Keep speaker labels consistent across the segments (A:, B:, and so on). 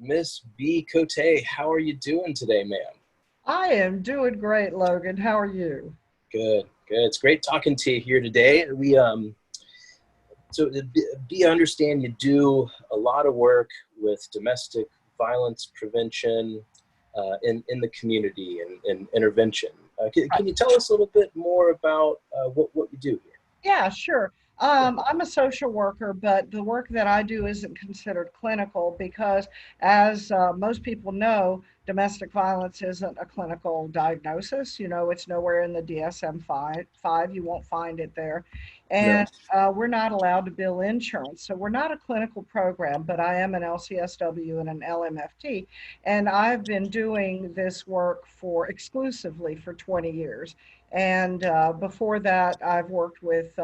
A: Miss B. Cote, how are you doing today, ma'am?
B: I am doing great, Logan. How are you?
A: Good, good. It's great talking to you here today. I understand you do a lot of work with domestic violence prevention in the community and intervention. Can you tell us a little bit more about what you do here?
B: Yeah, sure. I'm a social worker, but the work that I do isn't considered clinical because, as most people know, domestic violence isn't a clinical diagnosis. It's nowhere in the DSM-5. You won't find it there.
A: No.
B: And we're not allowed to bill insurance. So we're not a clinical program, but I am an LCSW and an LMFT. And I've been doing this work exclusively for 20 years. And before that, I've worked with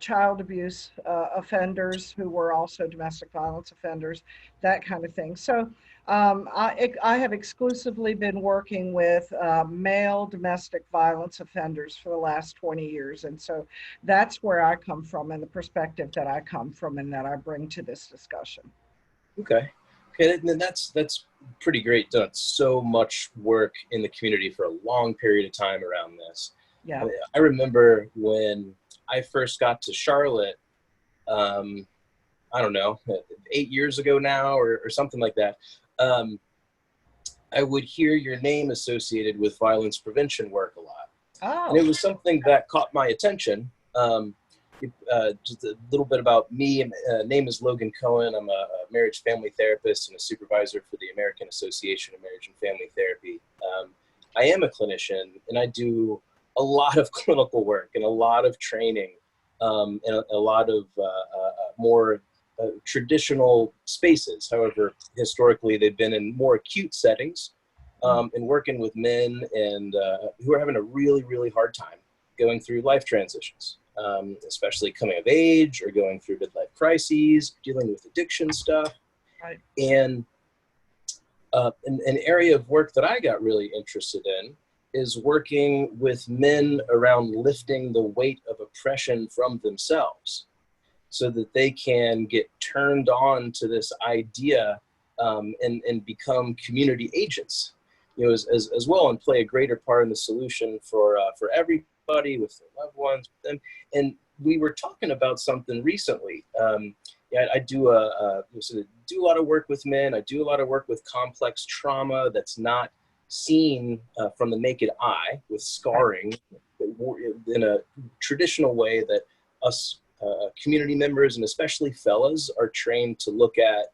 B: child abuse offenders who were also domestic violence offenders, that kind of thing. So I have exclusively been working with male domestic violence offenders for the last 20 years. And so that's where I come from and the perspective that I come from and that I bring to this discussion.
A: Okay. Okay, then that's pretty great. Done so much work in the community for a long period of time around this.
B: Yeah.
A: I remember when I first got to Charlotte, I don't know, 8 years ago now or something like that. I would hear your name associated with violence prevention work a lot. And
B: Oh,
A: it was something that caught my attention. Just a little bit about me. Name is Logan Cohen. I'm a marriage family therapist and a supervisor for the American Association of Marriage and Family Therapy. I am a clinician, and I do a lot of clinical work and a lot of training and a lot of more traditional spaces. However, historically, they've been in more acute settings and working with men and who are having a really, really hard time going through life transitions. Especially coming of age or going through midlife crises, dealing with addiction stuff.
B: right.
A: And an area of work that I got really interested in is working with men around lifting the weight of oppression from themselves so that they can get turned on to this idea and become community agents, as well, and play a greater part in the solution for everybody with their loved ones. And we were talking about something recently. Yeah, I do do a lot of work with men. I do a lot of work with complex trauma that's not seen from the naked eye, with scarring in a traditional way that us community members and especially fellas are trained to look at.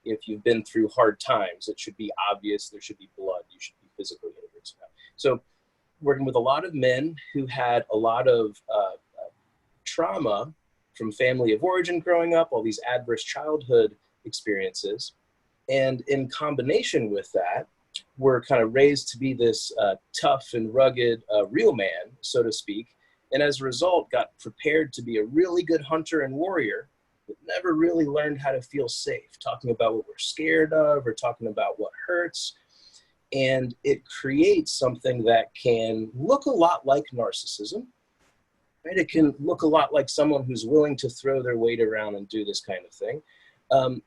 A: If you've been through hard times, it should be obvious. There should be blood. You should be physically injured. So working with a lot of men who had a lot of trauma from family of origin growing up, all these adverse childhood experiences. And in combination with that, we're kind of raised to be this tough and rugged real man, so to speak. And as a result, got prepared to be a really good hunter and warrior, but never really learned how to feel safe, talking about what we're scared of or talking about what hurts. And it creates something that can look a lot like narcissism, right? It can look a lot like someone who's willing to throw their weight around and do this kind of thing.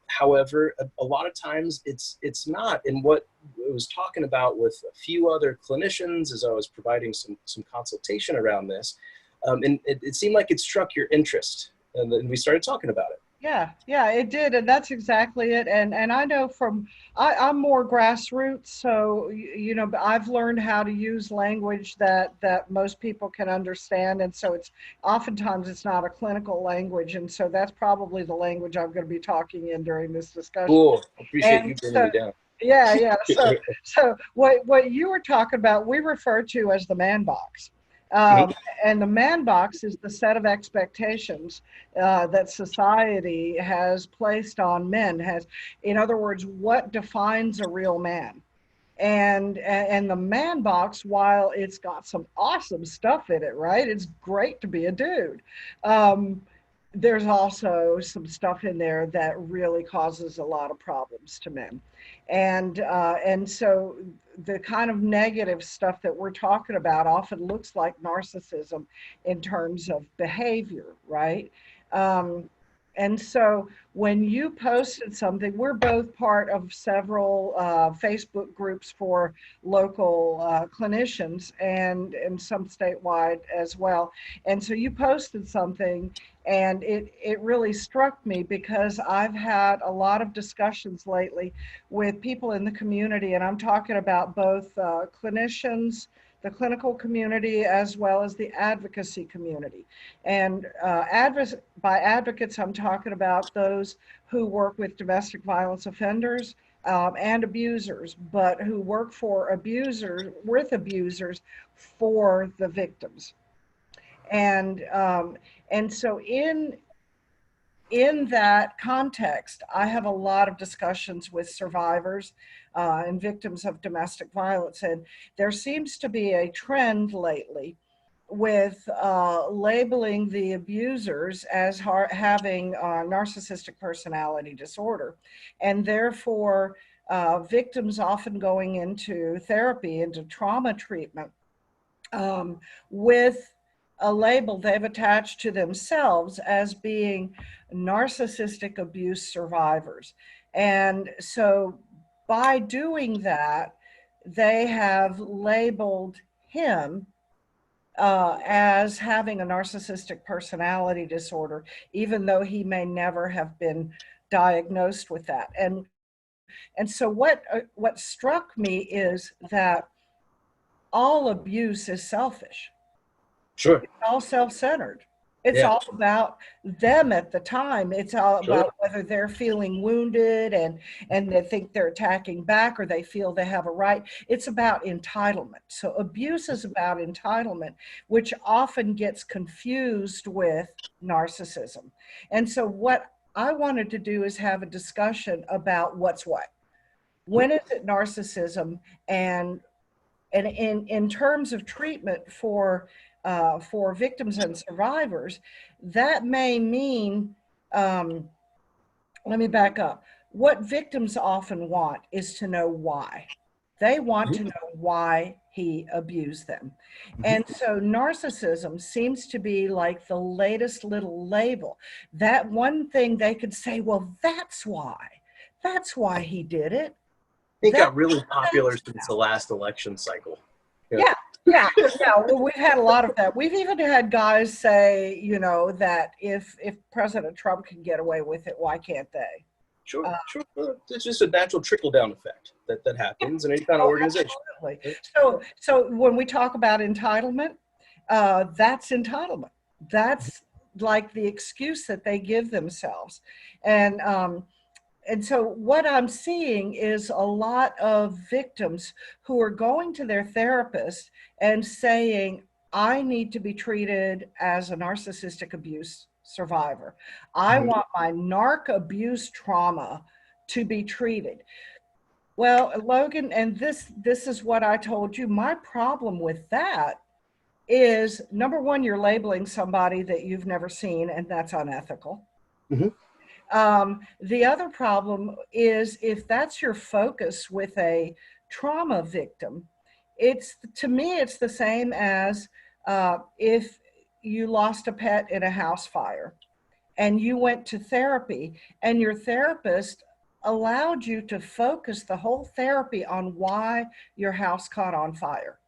A: However, a lot of times it's not. And what I was talking about with a few other clinicians as I was providing some consultation around this, and it seemed like it struck your interest, and then we started talking about it.
B: Yeah, it did, and that's exactly it. And I know I'm more grassroots, so I've learned how to use language that most people can understand, and so it's not a clinical language, and so that's probably the language I'm going to be talking in during this discussion.
A: Cool. Appreciate
B: And
A: you bringing
B: so
A: me down.
B: yeah. So what you were talking about, we refer to as the man box.
A: Mhm.
B: And the man box is the set of expectations that society has placed on men. In other words, what defines a real man? And the man box, while it's got some awesome stuff in it, right? It's great to be a dude. Um, there's also some stuff in there that really causes a lot of problems to men. And so the kind of negative stuff that we're talking about often looks like narcissism in terms of behavior, right? Um, And so when you posted something, we're both part of several Facebook groups for local clinicians and some statewide as well. And so you posted something, and it really struck me because I've had a lot of discussions lately with people in the community, and I'm talking about both clinicians, the clinical community, as well as the advocacy community. And by advocates, I'm talking about those who work with domestic violence offenders and abusers, but who work for abusers, with abusers, for the victims. And and so in that context, I have a lot of discussions with survivors and victims of domestic violence, and there seems to be a trend lately with labeling the abusers as having narcissistic personality disorder, and therefore victims often going into therapy, into trauma treatment, with a label they've attached to themselves as being narcissistic abuse survivors. And so by doing that, they have labeled him as having a narcissistic personality disorder, even though he may never have been diagnosed with that. And so what struck me is that all abuse is selfish.
A: Sure.
B: It's all self-centered. It's
A: Yeah.
B: all about them at the time. It's all
A: Sure.
B: about whether they're feeling wounded and they think they're attacking back, or they feel they have a right. It's about entitlement. So abuse is about entitlement, which often gets confused with narcissism. And so what I wanted to do is have a discussion about what's what. When is it narcissism? And in terms of treatment for victims and survivors, that may mean, let me back up. What victims often want is to know why. They want to know why he abused them. And so narcissism seems to be like the latest little label. That one thing they could say, well, that's why. That's why he did it.
A: It
B: That's
A: got really popular since the last election cycle.
B: yeah, yeah, yeah. Well, we've had a lot of that. We've even had guys say, you know, that if President Trump can get away with it, why can't they?
A: Sure, sure. It's just a natural trickle down effect that happens in any kind of organization.
B: Absolutely. So when we talk about entitlement, that's entitlement. That's like the excuse that they give themselves, and so what I'm seeing is a lot of victims who are going to their therapist and saying, I need to be treated as a narcissistic abuse survivor. I want my narc abuse trauma to be treated. Well, Logan, and this is what I told you. My problem with that is, number one, you're labeling somebody that you've never seen, and that's unethical.
A: Mm-hmm.
B: The other problem is, if that's your focus with a trauma victim, to me, it's the same as if you lost a pet in a house fire and you went to therapy and your therapist allowed you to focus the whole therapy on why your house caught on fire.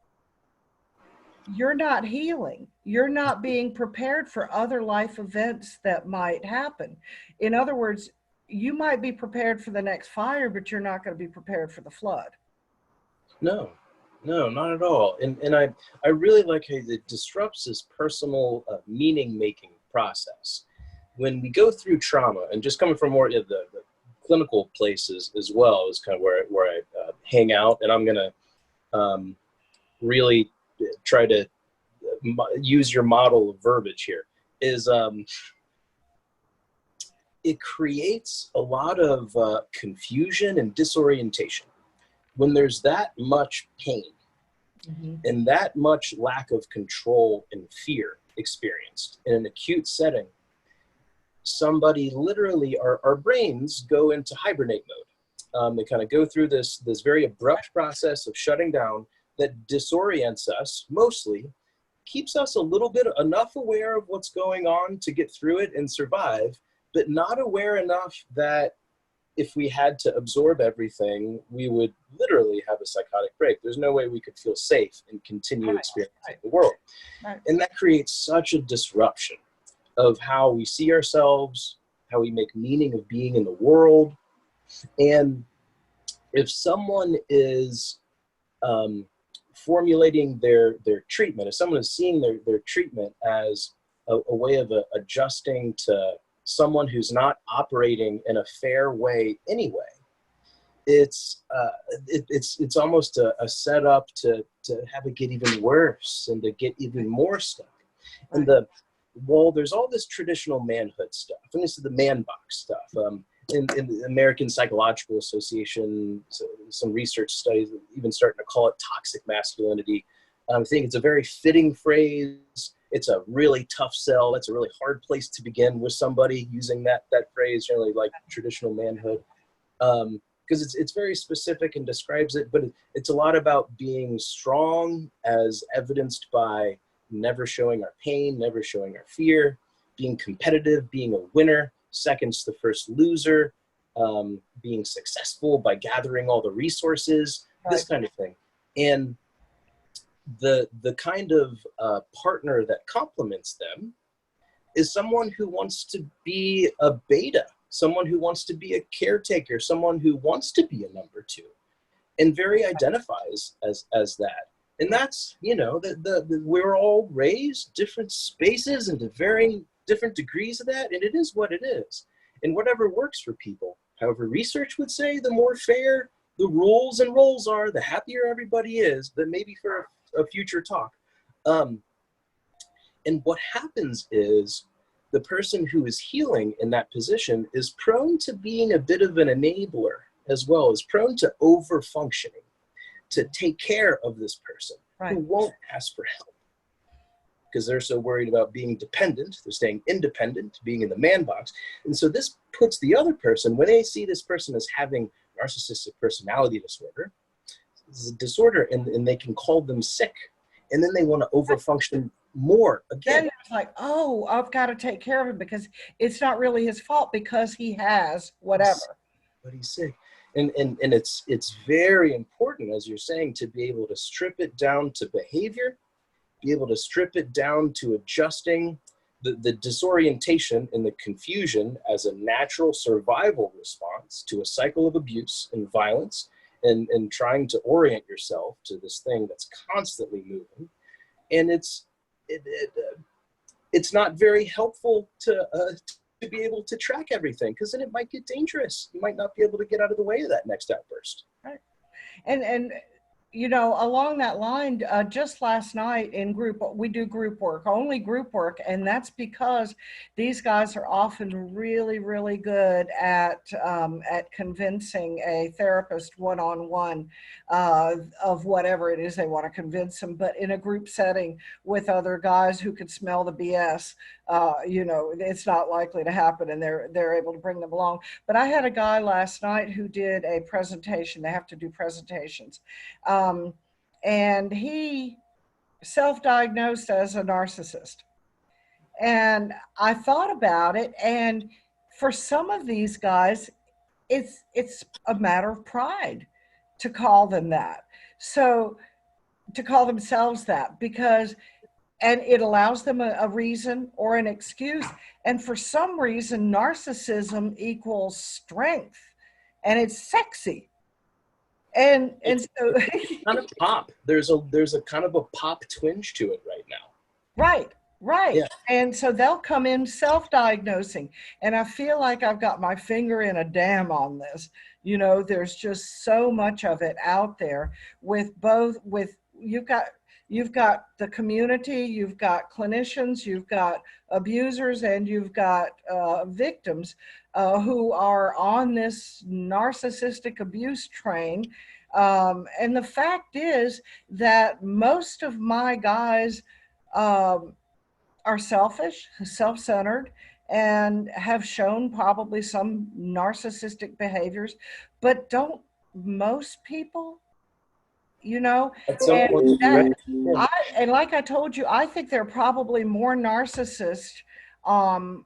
B: You're not healing. You're not being prepared for other life events that might happen. In other words, you might be prepared for the next fire, but you're not going to be prepared for the flood.
A: No, not at all. And I really like how it disrupts this personal meaning-making process. When we go through trauma, and just coming from more of the clinical places as well, is kind of where I hang out, and I'm going to really try to use your model of verbiage here, is it creates a lot of confusion and disorientation. When there's that much pain and that much lack of control and fear experienced in an acute setting, somebody literally, our brains go into hibernate mode. They kind of go through this very abrupt process of shutting down that disorients us, mostly keeps us a little bit enough aware of what's going on to get through it and survive, but not aware enough that if we had to absorb everything, we would literally have a psychotic break. There's no way we could feel safe and continue experiencing the world. And that creates such a disruption of how we see ourselves, how we make meaning of being in the world. And if someone is formulating their treatment, if someone is seeing their treatment as a way of adjusting to someone who's not operating in a fair way anyway, it's almost a setup to have it get even worse and to get even more stuck. And there's all this traditional manhood stuff, and this is the man box stuff. In the American Psychological Association, some research studies even starting to call it toxic masculinity. I think it's a very fitting phrase. It's a really tough sell. That's a really hard place to begin with somebody using that phrase, generally like traditional manhood, because it's very specific and describes it, but it's a lot about being strong as evidenced by never showing our pain, never showing our fear, being competitive, being a winner, second's the first loser, being successful by gathering all the resources, this kind of thing. And the kind of partner that complements them is someone who wants to be a beta, someone who wants to be a caretaker, someone who wants to be a number two, and very identifies as that. And that's, we're all raised different spaces and to varying different degrees of that, and it is what it is. And whatever works for people, however research would say, the more fair the rules and roles are, the happier everybody is, but maybe for a future talk. And what happens is the person who is healing in that position is prone to being a bit of an enabler, as well as prone to over-functioning, to take care of this person who won't ask for help because they're so worried about being dependent. They're staying independent, being in the man box. And so this puts the other person, when they see this person as having narcissistic personality disorder, this is a disorder, and they can call them sick. And then they want to overfunction more again.
B: Then it's like, oh, I've got to take care of him because it's not really his fault because he has whatever.
A: But he's sick. And it's very important, as you're saying, to be able to strip it down to behavior, be able to strip it down to adjusting the disorientation and the confusion as a natural survival response to a cycle of abuse and violence, and trying to orient yourself to this thing that's constantly moving. And it's not very helpful to be able to track everything, because then it might get dangerous. You might not be able to get out of the way of that next outburst.
B: Right. And along that line, just last night in group, we do group work, only group work. And that's because these guys are often really, really good at convincing a therapist one-on-one of whatever it is they want to convince them. But in a group setting with other guys who could smell the BS, it's not likely to happen, and they're able to bring them along. But I had a guy last night who did a presentation. They have to do presentations. And he self-diagnosed as a narcissist. And I thought about it, and for some of these guys, it's a matter of pride to call them that. So to call themselves that, and it allows them a reason or an excuse. And for some reason, narcissism equals strength, and it's sexy. And so
A: kind of pop. There's a kind of a pop twinge to it right now.
B: Right.
A: Yeah.
B: And so they'll come in self-diagnosing. And I feel like I've got my finger in a dam on this. There's just so much of it out there you've got the community, you've got clinicians, you've got abusers, and you've got victims who are on this narcissistic abuse train. And the fact is that most of my guys are selfish, self-centered, and have shown probably some narcissistic behaviors, but don't most people?
A: At some point,
B: and like I told you, I think there are probably more narcissists on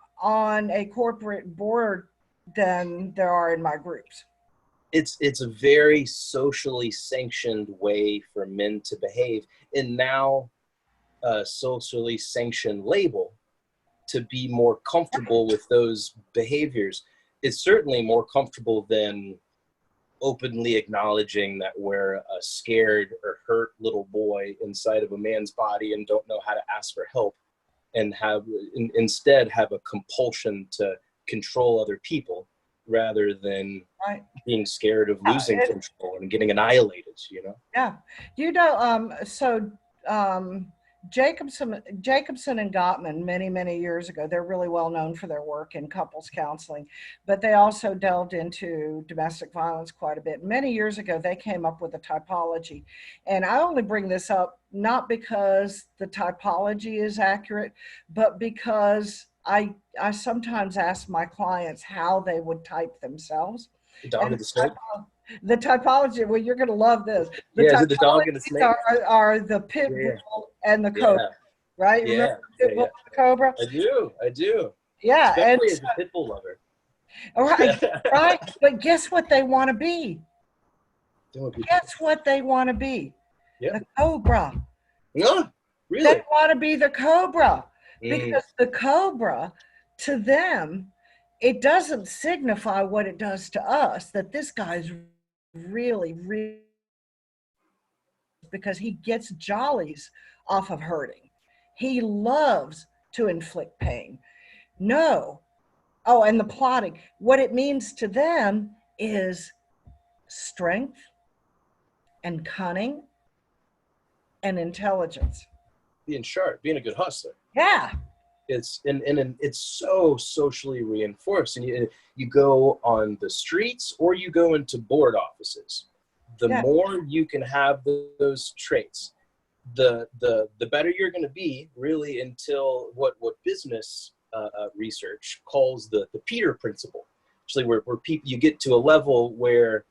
B: a corporate board than there are in my groups.
A: It's a very socially sanctioned way for men to behave, and now a socially sanctioned label to be more comfortable with those behaviors. It's certainly more comfortable than openly acknowledging that we're a scared or hurt little boy inside of a man's body and don't know how to ask for help, and instead have a compulsion to control other people rather than
B: Right.
A: being scared of losing control and getting annihilated, you know?
B: Yeah. So Jacobson and Gottman, many years ago, they're really well known for their work in couples counseling, but they also delved into domestic violence quite a bit. Many years ago, they came up with a typology. And I only bring this up not because the typology is accurate, but because I sometimes ask my clients how they would type themselves.
A: The dog and the snake?
B: The typology, well, you're going to love this. The
A: Yeah, is it the dog and the snake?
B: are the pit bull and the cobra, right?
A: Yeah,
B: remember the pit bull and the cobra?
A: I do.
B: Yeah,
A: especially as a pit bull lover.
B: Right. But guess what they want to be? Guess what they want to be?
A: Yeah.
B: The cobra.
A: No, really?
B: They want to be the cobra because the cobra, to them, it doesn't signify what it does to us, that this guy's really because he gets jollies off of hurting. He loves to inflict pain. No. Oh, and the plotting. What it means to them is strength and cunning and intelligence.
A: Being sharp, being a good hustler.
B: Yeah.
A: It's it's so socially reinforced, and you go on the streets or you go into board offices. The more you can have those traits, the better you're going to be, really, until what business research calls the Peter principle. Actually, where people, you get to a level where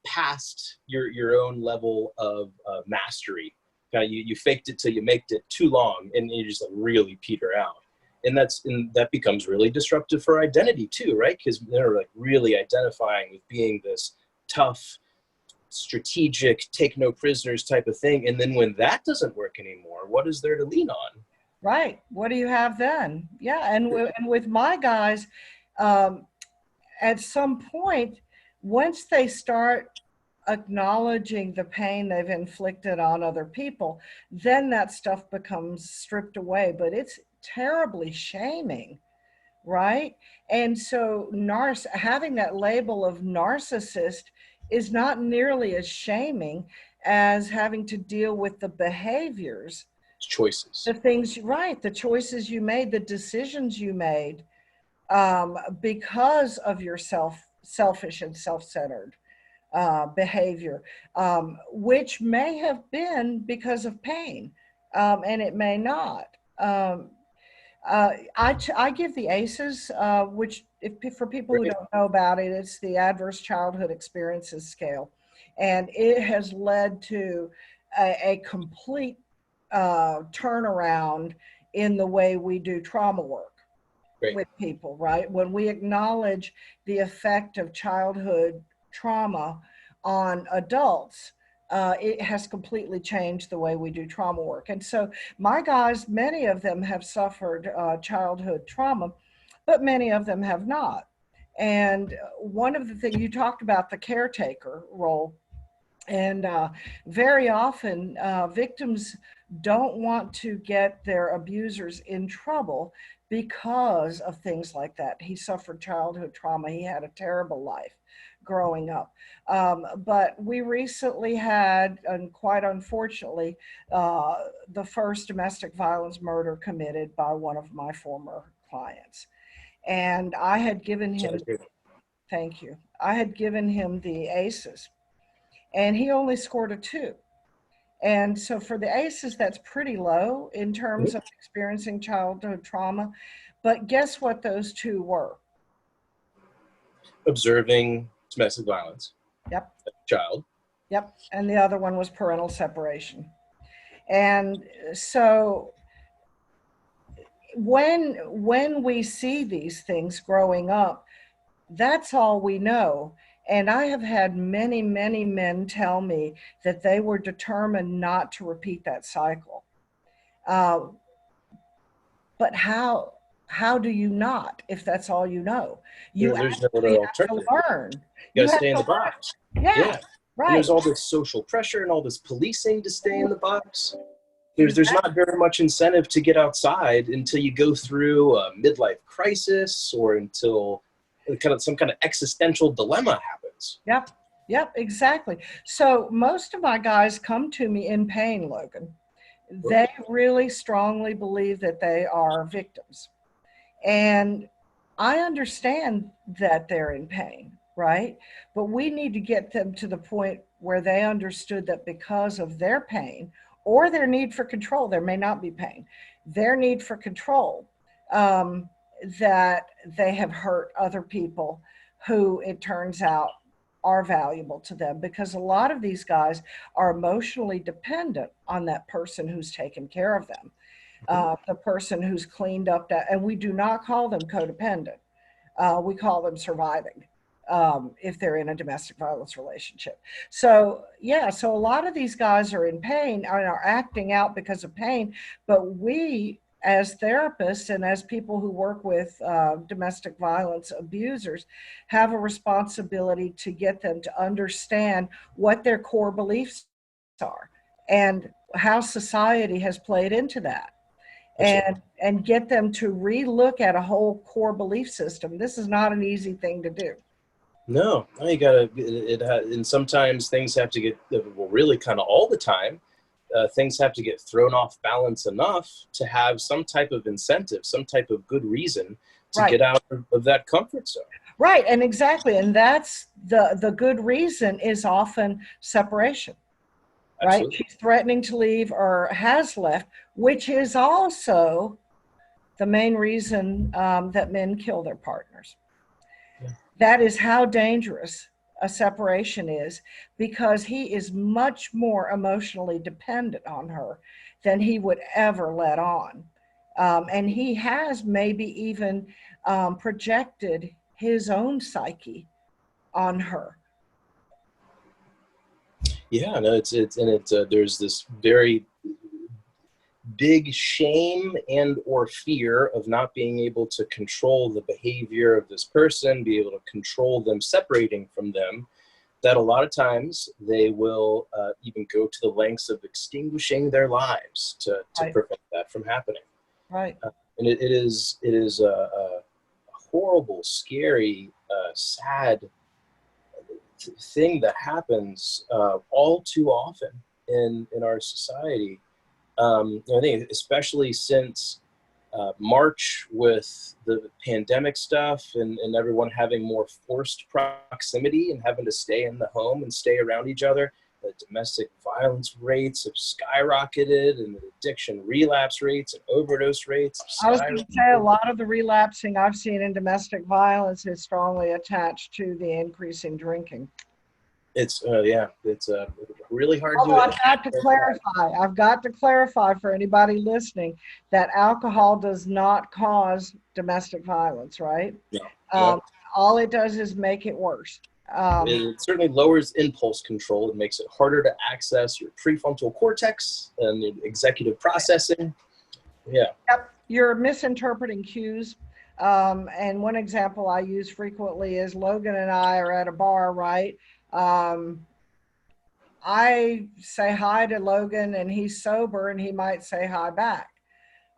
A: past your own level of mastery. You faked it till you made it too long, and you just really peter out. And that becomes really disruptive for identity too, right? Because they're really identifying with being this tough, strategic, take no prisoners type of thing. And then when that doesn't work anymore, what is there to lean on?
B: Right. What do you have then? Yeah. And with my guys, at some point, once they start acknowledging the pain they've inflicted on other people, then that stuff becomes stripped away. But it's terribly shaming, right? And so having that label of narcissist is not nearly as shaming as having to deal with the behaviors,
A: choices,
B: the things, right, the choices you made, the decisions you made because of your selfish and self-centered behavior, which may have been because of pain, and it may not. I give the ACEs, which for people who don't know about it, it's the Adverse Childhood Experiences Scale. And it has led to a complete turnaround in the way we do trauma work with people, right? When we acknowledge the effect of childhood trauma on adults, it has completely changed the way we do trauma work. And so my guys, many of them have suffered childhood trauma, but many of them have not. And one of the things you talked about, the caretaker role, and very often victims don't want to get their abusers in trouble because of things like that. He suffered childhood trauma. He had a terrible life growing up. But we recently had, and quite unfortunately, the first domestic violence murder committed by one of my former clients. And I had given him, thank you, I had given him the ACEs, and he only scored a 2. And so for the ACEs, that's pretty low in terms of experiencing childhood trauma. But guess what those 2 were?
A: Observing domestic violence.
B: Yep.
A: Child.
B: Yep. And the other one was parental separation. And so when we see these things growing up, that's all we know. And I have had many, many men tell me that they were determined not to repeat that cycle. Uh, but how do you not, if that's all you know? You
A: There's no other
B: actually have to
A: alternative.
B: learn.
A: You
B: You
A: got to
B: have
A: stay in
B: to
A: the box.
B: learn. Yeah,
A: Yeah. And
B: right.
A: there's all this social pressure and all this policing to stay in the box. There's
B: Exactly.
A: not very much incentive to get outside until you go through a midlife crisis or until some kind of existential dilemma happens.
B: Yep. Yep. Exactly. So most of my guys come to me in pain, Logan. They really strongly believe that they are victims. And I understand that they're in pain, right? But we need to get them to the point where they understood that because of their pain or their need for control, there may not be pain, their need for control, um, that they have hurt other people who it turns out are valuable to them, because a lot of these guys are emotionally dependent on that person who's taken care of them, the person who's cleaned up that, and we do not call them codependent. We call them surviving, if they're in a domestic violence relationship. So yeah, so a lot of these guys are in pain and are acting out because of pain, but we as therapists and as people who work with domestic violence abusers have a responsibility to get them to understand what their core beliefs are and how society has played into that,
A: Absolutely.
B: and get them to relook at a whole core belief system. This is not an easy thing to do.
A: No, you gotta. And sometimes things have to get. Well, really, kind of all the time, things have to get thrown off balance enough to have some type of incentive, some type of good reason to
B: Right.
A: get out of that comfort zone.
B: Right. And exactly. And that's the good reason is often separation, right?
A: Absolutely.
B: She's threatening to leave or has left, which is also the main reason that men kill their partners.
A: Yeah.
B: That is how dangerous a separation is, because he is much more emotionally dependent on her than he would ever let on. And he has maybe even projected his own psyche on her.
A: Yeah, no, there's this very big shame and or fear of not being able to control the behavior of this person, be able to control them separating from them, that a lot of times they will even go to the lengths of extinguishing their lives to
B: Right.
A: prevent that from happening.
B: Right.
A: And it is a horrible, scary, sad thing that happens all too often in our society. I think especially since March, with the pandemic stuff and everyone having more forced proximity and having to stay in the home and stay around each other, the domestic violence rates have skyrocketed, and the addiction relapse rates and overdose rates
B: I
A: have
B: was going to say a
A: skyrocketed.
B: lot of the relapsing I've seen in domestic violence is strongly attached to the increase in drinking.
A: It's yeah, it's really hard
B: Although
A: to.
B: I've got to clarify for anybody listening that alcohol does not cause domestic violence, right?
A: No,
B: Um,
A: no.
B: all it does is make it worse.
A: It certainly lowers impulse control. It makes it harder to access your prefrontal cortex and your executive processing. Yeah.
B: Yep, you're misinterpreting cues. And one example I use frequently is Logan and I are at a bar, right? Um, I say hi to Logan and he's sober and he might say hi back.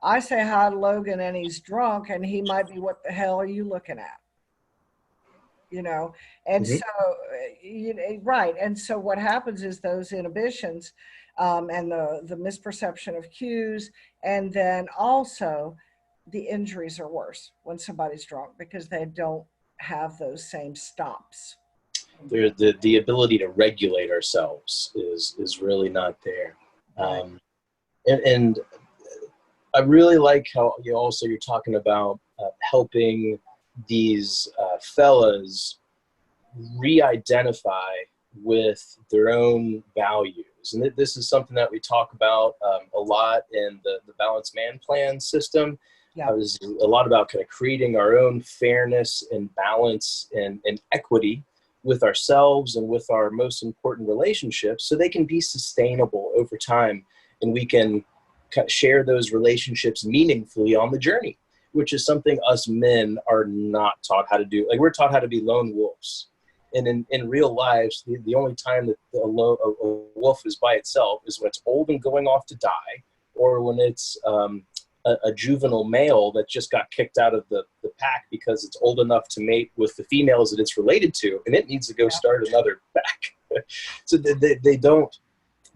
B: I say hi to Logan and he's drunk and he might be, what the hell are you looking at? You know, and
A: Mm-hmm.
B: so, right. And so what happens is those inhibitions, and the misperception of cues, and then also the injuries are worse when somebody's drunk because they don't have those same stops.
A: The ability to regulate ourselves is really not there.
B: Right.
A: Um, and I really like how you're talking about helping these fellas re-identify with their own values. And this is something that we talk about a lot in the Balanced Man Plan system.
B: Yeah.
A: It was a lot about kind of creating our own fairness and balance and equity with ourselves and with our most important relationships so they can be sustainable over time, and we can share those relationships meaningfully on the journey, which is something us men are not taught how to do. Like, we're taught how to be lone wolves. And in real lives, the only time that a wolf is by itself is when it's old and going off to die, or when it's a juvenile male that just got kicked out of the pack because it's old enough to mate with the females that it's related to, and it needs to go start another pack. So they don't,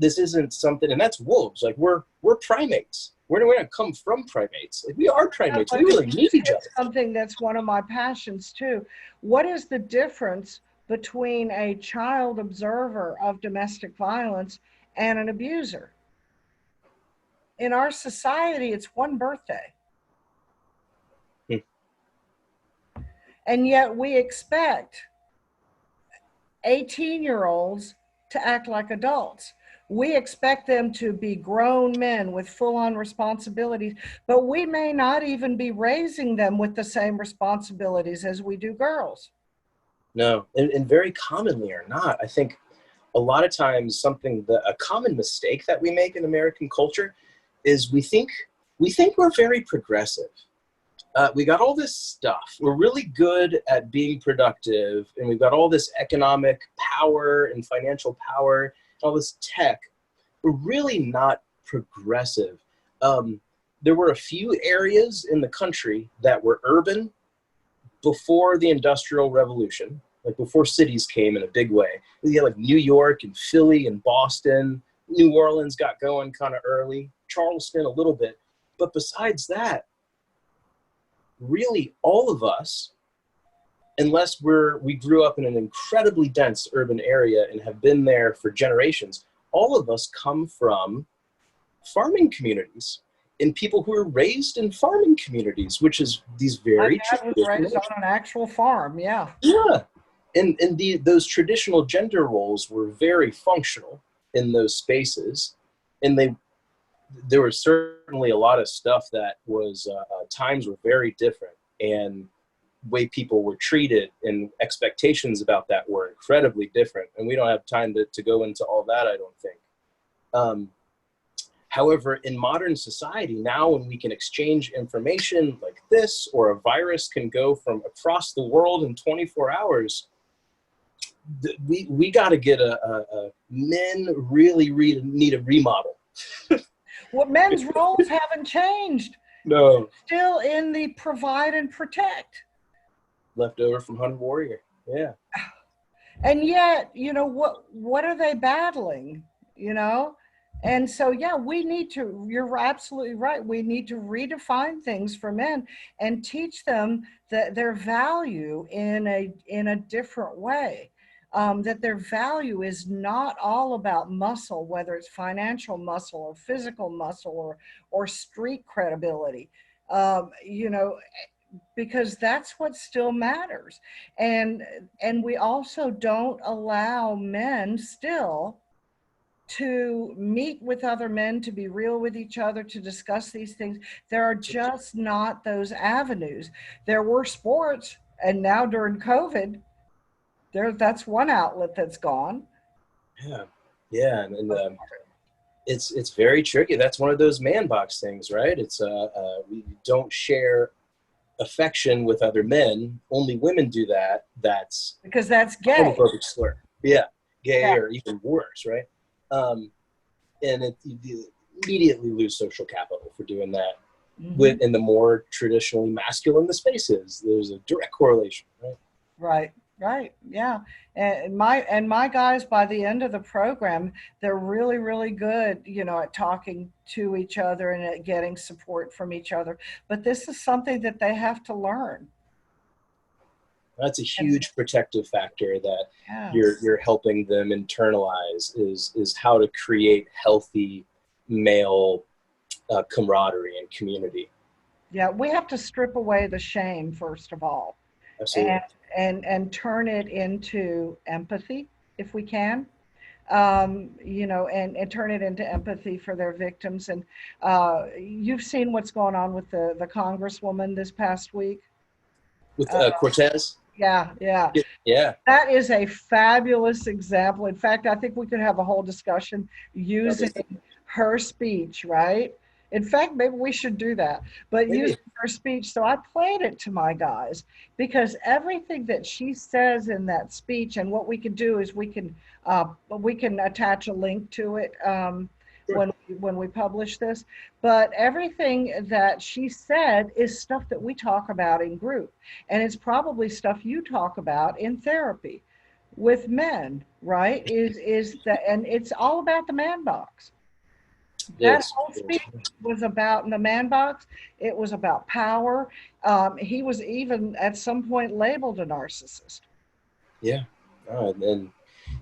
A: this isn't something, and that's wolves. Like, we're primates. We're not come from primates. Like, we are primates. We really need each other.
B: Something that's one of my passions too. What is the difference between a child observer of domestic violence and an abuser? In our society, it's one birthday. And yet we expect 18-year-olds to act like adults. We expect them to be grown men with full-on responsibilities, but we may not even be raising them with the same responsibilities as we do girls.
A: No, and very commonly are not. I think a lot of times a common mistake that we make in American culture is we think we're very progressive. We got all this stuff. We're really good at being productive, and we've got all this economic power and financial power, all this tech. We're really not progressive. There were a few areas in the country that were urban before the Industrial Revolution, like before cities came in a big way. You had like New York and Philly and Boston. New Orleans got going kind of early. Charleston a little bit. But besides that, really all of us, unless we grew up in an incredibly dense urban area and have been there for generations, all of us come from farming communities and people who were raised in farming communities, which is these very
B: My dad was raised on an actual farm, yeah.
A: Yeah. And those traditional gender roles were very functional in those spaces. And there was certainly a lot of stuff that was, times were very different, and way people were treated and expectations about that were incredibly different. And we don't have time to go into all that, I don't think. However, in modern society now, when we can exchange information like this, or a virus can go from across the world in 24 hours, we got to get men really need a remodel.
B: Well, men's roles haven't changed.
A: No.
B: Still in the provide and protect.
A: Left over from Hunter Warrior. Yeah.
B: And yet, what are they battling, And so, yeah, you're absolutely right. We need to redefine things for men and teach them that their value in a different way. That their value is not all about muscle, whether it's financial muscle or physical muscle or street credibility, because that's what still matters. And we also don't allow men still to meet with other men, to be real with each other, to discuss these things. There are just not those avenues. There were sports, and now during COVID, that's one outlet that's gone.
A: Yeah, and it's very tricky. That's one of those man box things, right? It's we don't share affection with other men. Only women do that. That's
B: because that's gay.
A: Homophobic slur. Yeah, gay, yeah. Or even worse, right? And you immediately lose social capital for doing that. Mm-hmm. In the more traditionally masculine the space is, there's a direct correlation, right?
B: Right, yeah. And my guys, by the end of the program, they're really, really good, at talking to each other and at getting support from each other. But this is something that they have to learn.
A: That's a huge protective factor that you're helping them internalize is how to create healthy male camaraderie and community.
B: Yeah, we have to strip away the shame, first of all.
A: Absolutely.
B: And turn it into empathy, if we can. you know, and turn it into empathy for their victims. And you've seen what's going on with the congresswoman this past week.
A: With
B: Uh,
A: Cortez.
B: yeah, yeah.
A: Yeah.
B: That is a fabulous example. In fact, I think we could have a whole discussion using her speech, right? In fact, maybe we should do that. But
A: Maybe.
B: using her speech, so I played it to my guys because everything that she says in that speech, and what we can do is we can attach a link to it
A: Sure.
B: when we publish this. But everything that she said is stuff that we talk about in group, and it's probably stuff you talk about in therapy with men, right? Is that, and it's all about the man box. That
A: Yes.
B: whole speech was about the man box. It was about power. He was even at some point labeled a narcissist.
A: Yeah. And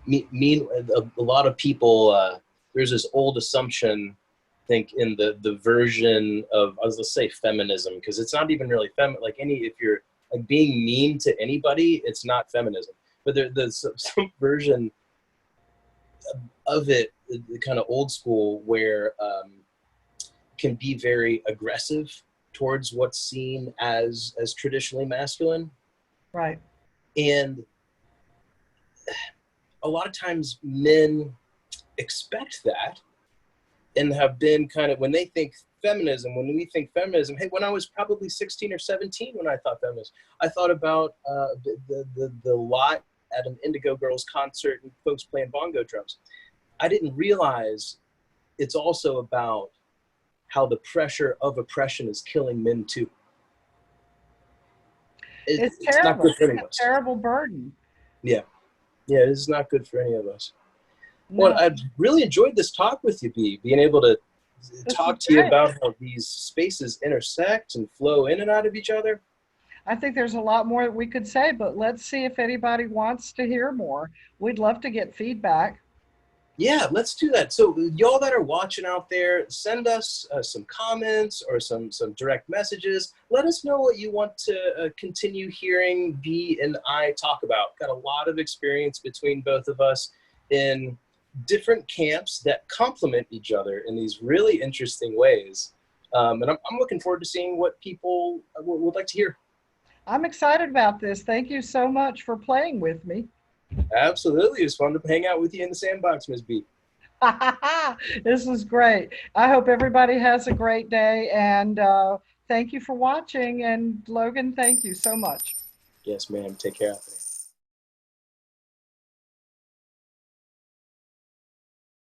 A: mean a lot of people. There's this old assumption, I think, in the version of, I was, let's say, feminism, because it's not even really like any, if you're like being mean to anybody, it's not feminism. But there's some version of it, the kind of old school, where can be very aggressive towards what's seen as traditionally masculine.
B: Right.
A: And a lot of times men expect that, and have been kind of, when they think feminism, when we think feminism, hey, when I was probably 16 or 17, when I thought feminism, I thought about the lot at an Indigo Girls concert and folks playing bongo drums. I didn't realize it's also about how the pressure of oppression is killing men too.
B: It's
A: It's not
B: terrible.
A: good for any
B: It's
A: of
B: a
A: us.
B: terrible burden.
A: Yeah. Yeah, it is not good for any of us. Well,
B: No,
A: I've really enjoyed this talk with you, B, being able to
B: this is
A: talk to you
B: great.
A: about how these spaces intersect and flow in and out of each other.
B: I think there's a lot more that we could say, but let's see if anybody wants to hear more. We'd love to get feedback.
A: Yeah, let's do that. So y'all that are watching out there, send us some comments or some direct messages. Let us know what you want to continue hearing B and I talk about. Got a lot of experience between both of us in different camps that complement each other in these really interesting ways. And I'm looking forward to seeing what people would like to hear.
B: I'm excited about this. Thank you so much for playing with me.
A: Absolutely. It was fun to hang out with you in the sandbox, Ms. B.
B: This is great. I hope everybody has a great day, and thank you for watching. And Logan, thank you so much.
A: Yes, ma'am. Take care out there.